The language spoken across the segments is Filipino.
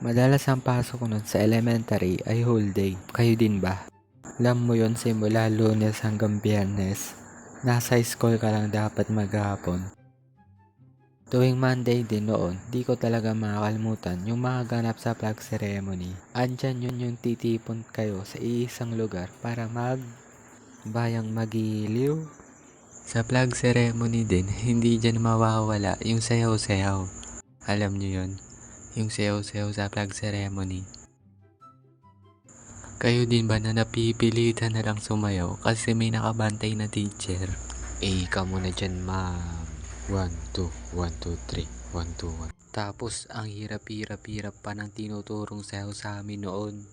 Madalas ang pasok ko nun sa elementary ay whole day. Kayo din ba? Alam mo yon, simula Lunes hanggang Biyernes. Nasa school ka lang dapat maghapon. Tuwing Monday din noon, di ko talaga makakalimutan yung mga ganap sa flag ceremony. Andyan yun yung titipon kayo sa iisang lugar para bayang magiliw. Sa flag ceremony din, hindi dyan mawawala yung sayaw-sayaw. Alam nyo yun? Yung sayaw-sayaw sa flag ceremony. Kayo din ba na napipilitan na lang sumayaw kasi may nakabantay na teacher? Ka muna dyan, ma'am. 1, 2, 1, 2, 3, 1, 2, 1. Tapos, ang hirap-hirap pa ng tinuturong sayaw sa amin noon.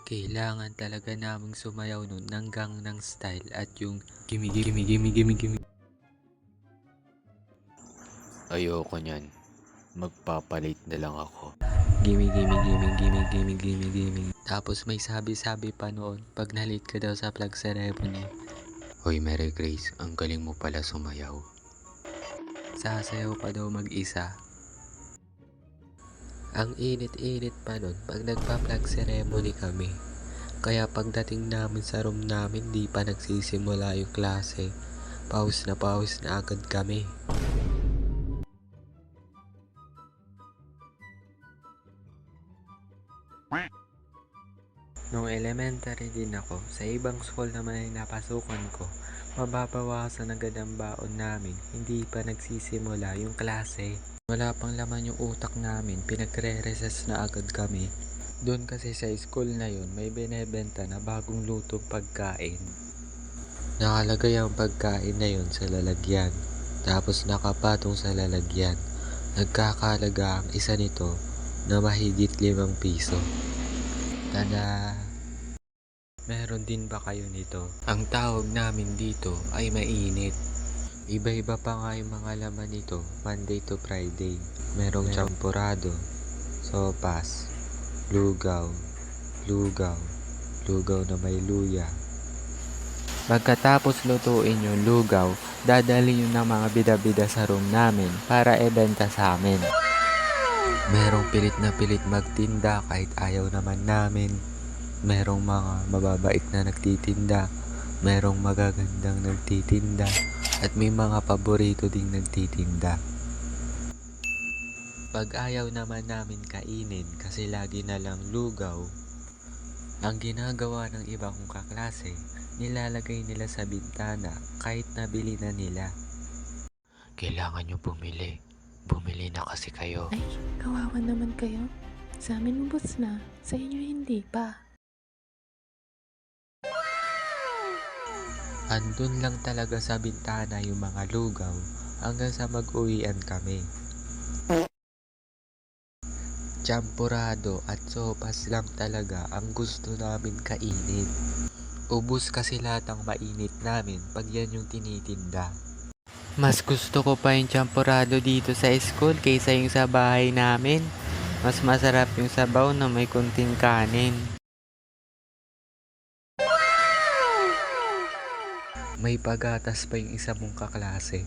Kailangan talaga naming sumayaw nun ng Gangnam Style at yung gimme gimme gimme gimme gimme. Ayoko niyan. Magpapalit na lang ako. Gimme gimme gimme gimme gimme gimme gimme. Tapos may sabi-sabi pa noon pag na-late ka daw sa flag ceremony. Hoy, Mary Grace, ang galing mo pala sumayaw. Sasayaw pa daw mag-isa. Ang init-init pa nun pag nagpa-flag ceremony kami. Kaya pagdating namin sa room namin, di pa nagsisimula yung klase. Pause na agad kami. Nung elementary din ako, sa ibang school naman ay napasukan ko, mababawasan agad ang baon namin, hindi pa nagsisimula yung klase. Wala pang laman yung utak namin, pinagre-recess na agad kami. Doon kasi sa school na yun, may binebenta na bagong lutong pagkain. Nakalagay ang pagkain na yun sa lalagyan, tapos nakapatong sa lalagyan. Nagkakalaga ang isa nito na mahigit 5 piso. Tada! Meron din ba kayo nito? Ang tawag namin dito ay mainit. Iba-iba pa nga yung mga laman nito, Monday to Friday. Merong champurado, sopas, lugaw, lugaw na may luya. Pagkatapos lutuin yung lugaw, dadalhin yun ng mga bida-bida sa room namin para ibenta sa amin. Merong pilit na pilit magtinda kahit ayaw naman namin. Merong mga mababait na nagtitinda, merong magagandang nagtitinda, at may mga paborito ding nagtitinda. Pag ayaw naman namin kainin kasi lagi na lang lugaw, ang ginagawa ng iba kong kaklase, nilalagay nila sa bintana kahit nabili na nila. Kailangan nyo bumili. Bumili na kasi kayo. Ay, kawawa naman kayo. Sa amin ubos na, sa inyo hindi pa. Andun lang talaga sa bintana yung mga lugaw hanggang sa mag-uwian kami. Champurado at sopas lang talaga ang gusto namin kainin. Ubus kasi lahat ang mainit namin pag yan yung tinitinda. Mas gusto ko pa yung champurado dito sa school kaysa yung sa bahay namin. Mas masarap yung sabaw na may kunting kanin. May pagatas pa yung isa mong kaklase.